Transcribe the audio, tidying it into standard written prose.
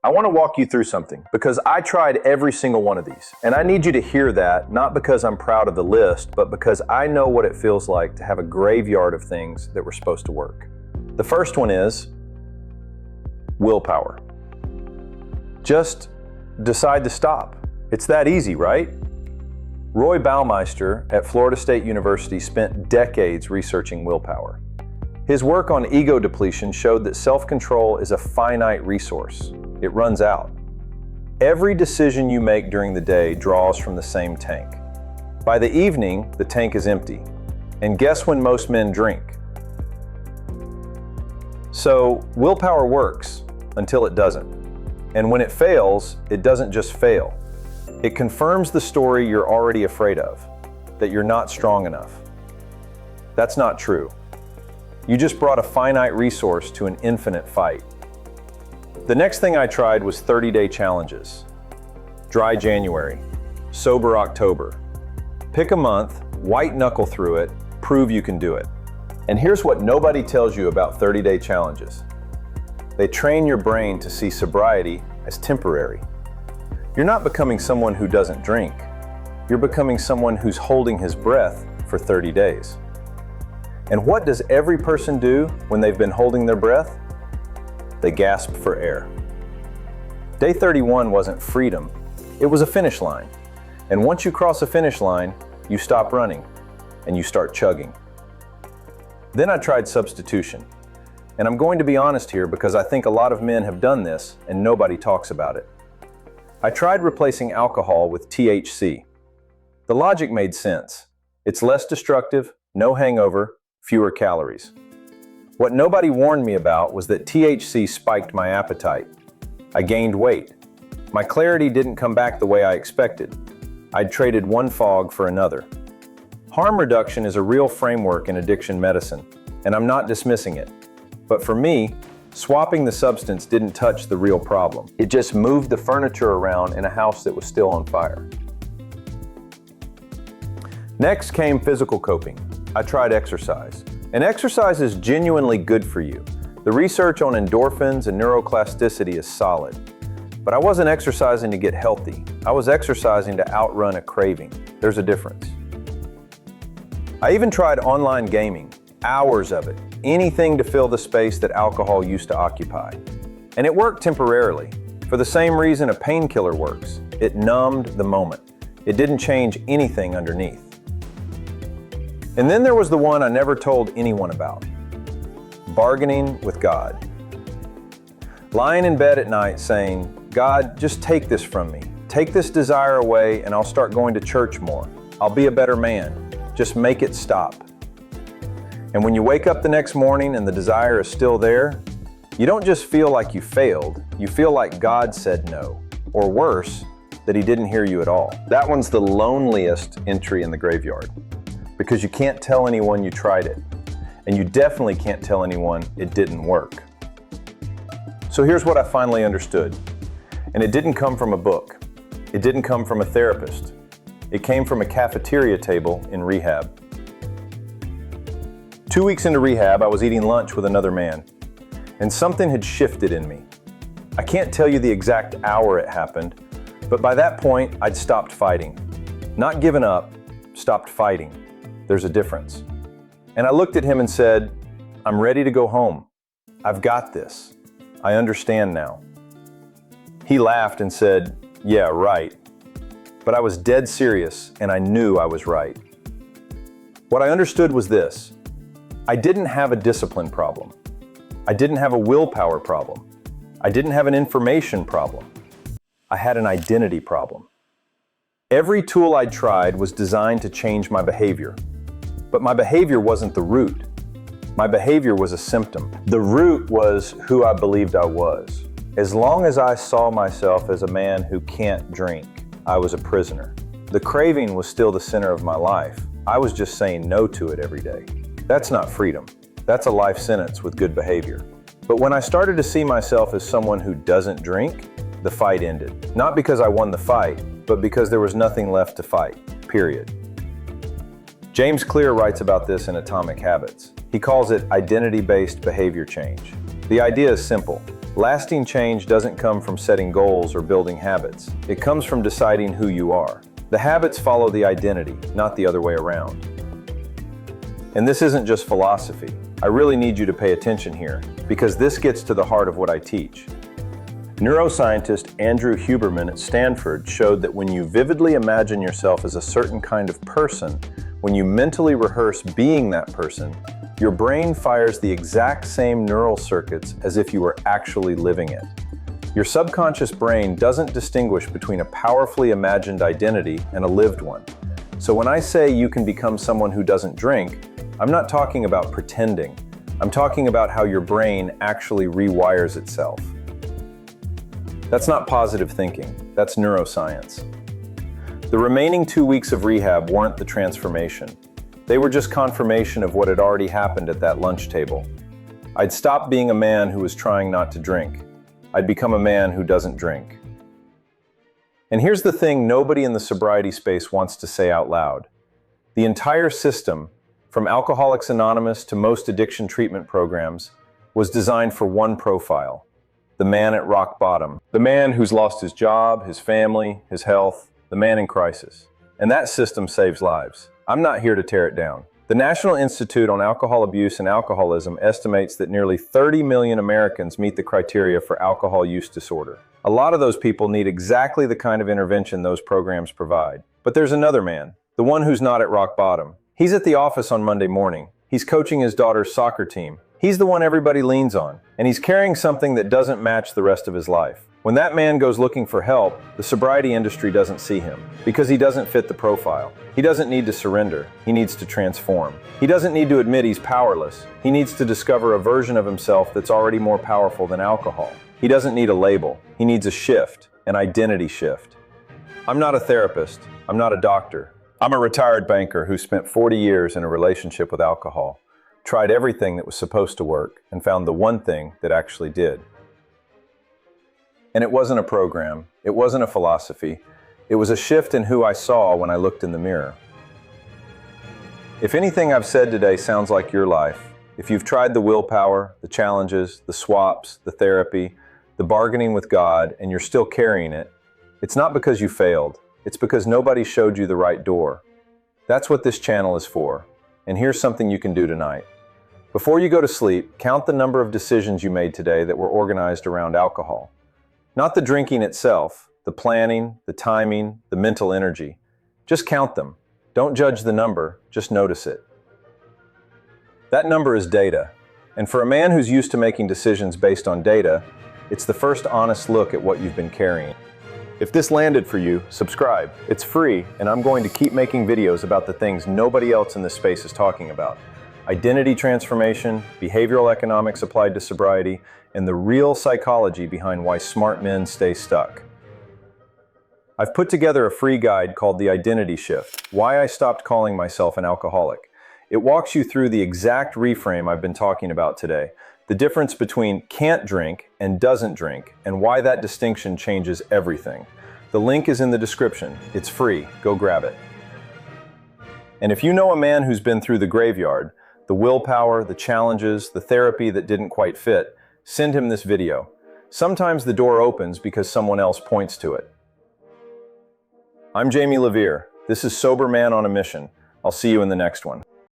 I want to walk you through something because I tried every single one of these. And I need you to hear that, not because I'm proud of the list, but because I know what it feels like to have a graveyard of things that were supposed to work. The first one is willpower. Just decide to stop. It's that easy, right? Roy Baumeister at Florida State University spent decades researching willpower. His work on ego depletion showed that self-control is a finite resource. It runs out. Every decision you make during the day draws from the same tank. By the evening, the tank is empty. And guess when most men drink? So, willpower works until it doesn't. And when it fails, it doesn't just fail. It confirms the story you're already afraid of, that you're not strong enough. That's not true. You just brought a finite resource to an infinite fight. The next thing I tried was 30-day challenges. Dry January, sober October. Pick a month, white knuckle through it, prove you can do it. And here's what nobody tells you about 30-day challenges. They train your brain to see sobriety as temporary. You're not becoming someone who doesn't drink. You're becoming someone who's holding his breath for 30 days. And what does every person do when they've been holding their breath? They gasp for air. Day 31 wasn't freedom, it was a finish line. And once you cross a finish line, you stop running and you start chugging. Then I tried substitution. And I'm going to be honest here because I think a lot of men have done this and nobody talks about it. I tried replacing alcohol with THC. The logic made sense. It's less destructive, no hangover, fewer calories. What nobody warned me about was that THC spiked my appetite. I gained weight. My clarity didn't come back the way I expected. I'd traded one fog for another. Harm reduction is a real framework in addiction medicine, and I'm not dismissing it. But for me, swapping the substance didn't touch the real problem. It just moved the furniture around in a house that was still on fire. Next came physical coping. I tried exercise. And exercise is genuinely good for you. The research on endorphins and neuroplasticity is solid. But I wasn't exercising to get healthy. I was exercising to outrun a craving. There's a difference. I even tried online gaming, hours of it, anything to fill the space that alcohol used to occupy. And it worked temporarily, for the same reason a painkiller works. It numbed the moment. It didn't change anything underneath. And then there was the one I never told anyone about. Bargaining with God. Lying in bed at night saying, God, just take this from me. Take this desire away and I'll start going to church more. I'll be a better man. Just make it stop. And when you wake up the next morning and the desire is still there, you don't just feel like you failed, you feel like God said no. Or worse, that He didn't hear you at all. That one's the loneliest entry in the graveyard. Because you can't tell anyone you tried it. And you definitely can't tell anyone it didn't work. So here's what I finally understood. And it didn't come from a book. It didn't come from a therapist. It came from a cafeteria table in rehab. 2 weeks into rehab, I was eating lunch with another man. And something had shifted in me. I can't tell you the exact hour it happened, but by that point, I'd stopped fighting. Not given up, stopped fighting. There's a difference. And I looked at him and said, I'm ready to go home. I've got this. I understand now. He laughed and said, yeah, right. But I was dead serious and I knew I was right. What I understood was this. I didn't have a discipline problem. I didn't have a willpower problem. I didn't have an information problem. I had an identity problem. Every tool I tried was designed to change my behavior. But my behavior wasn't the root. My behavior was a symptom. The root was who I believed I was. As long as I saw myself as a man who can't drink, I was a prisoner. The craving was still the center of my life. I was just saying no to it every day. That's not freedom. That's a life sentence with good behavior. But when I started to see myself as someone who doesn't drink, the fight ended. Not because I won the fight, but because there was nothing left to fight, period. James Clear writes about this in Atomic Habits. He calls it identity-based behavior change. The idea is simple. Lasting change doesn't come from setting goals or building habits. It comes from deciding who you are. The habits follow the identity, not the other way around. And this isn't just philosophy. I really need you to pay attention here, because this gets to the heart of what I teach. Neuroscientist Andrew Huberman at Stanford showed that when you vividly imagine yourself as a certain kind of person, when you mentally rehearse being that person, your brain fires the exact same neural circuits as if you were actually living it. Your subconscious brain doesn't distinguish between a powerfully imagined identity and a lived one. So when I say you can become someone who doesn't drink, I'm not talking about pretending. I'm talking about how your brain actually rewires itself. That's not positive thinking, that's neuroscience. The remaining 2 weeks of rehab weren't the transformation. They were just confirmation of what had already happened at that lunch table. I'd stopped being a man who was trying not to drink. I'd become a man who doesn't drink. And here's the thing nobody in the sobriety space wants to say out loud. The entire system, from Alcoholics Anonymous to most addiction treatment programs, was designed for one profile: the man at rock bottom. The man who's lost his job, his family, his health, the man in crisis. And that system saves lives. I'm not here to tear it down. The National Institute on Alcohol Abuse and Alcoholism estimates that nearly 30 million Americans meet the criteria for alcohol use disorder. A lot of those people need exactly the kind of intervention those programs provide. But there's another man, the one who's not at rock bottom. He's at the office on Monday morning. He's coaching his daughter's soccer team. He's the one everybody leans on, and he's carrying something that doesn't match the rest of his life. When that man goes looking for help, the sobriety industry doesn't see him, because he doesn't fit the profile. He doesn't need to surrender, he needs to transform. He doesn't need to admit he's powerless, he needs to discover a version of himself that's already more powerful than alcohol. He doesn't need a label, he needs a shift, an identity shift. I'm not a therapist, I'm not a doctor. I'm a retired banker who spent 40 years in a relationship with alcohol. Tried everything that was supposed to work, and found the one thing that actually did. And it wasn't a program, it wasn't a philosophy, it was a shift in who I saw when I looked in the mirror. If anything I've said today sounds like your life, if you've tried the willpower, the challenges, the swaps, the therapy, the bargaining with God, and you're still carrying it, it's not because you failed, it's because nobody showed you the right door. That's what this channel is for, and here's something you can do tonight. Before you go to sleep, count the number of decisions you made today that were organized around alcohol. Not the drinking itself, the planning, the timing, the mental energy. Just count them. Don't judge the number, just notice it. That number is data, and for a man who's used to making decisions based on data, it's the first honest look at what you've been carrying. If this landed for you, subscribe. It's free, and I'm going to keep making videos about the things nobody else in this space is talking about. Identity transformation, behavioral economics applied to sobriety, and the real psychology behind why smart men stay stuck. I've put together a free guide called The Identity Shift, Why I Stopped Calling Myself an Alcoholic. It walks you through the exact reframe I've been talking about today, the difference between can't drink and doesn't drink, and why that distinction changes everything. The link is in the description. It's free. Go grab it. And if you know a man who's been through the graveyard, the willpower, the challenges, the therapy that didn't quite fit, send him this video. Sometimes the door opens because someone else points to it. I'm Jamie Levere. This is Sober Man on a Mission. I'll see you in the next one.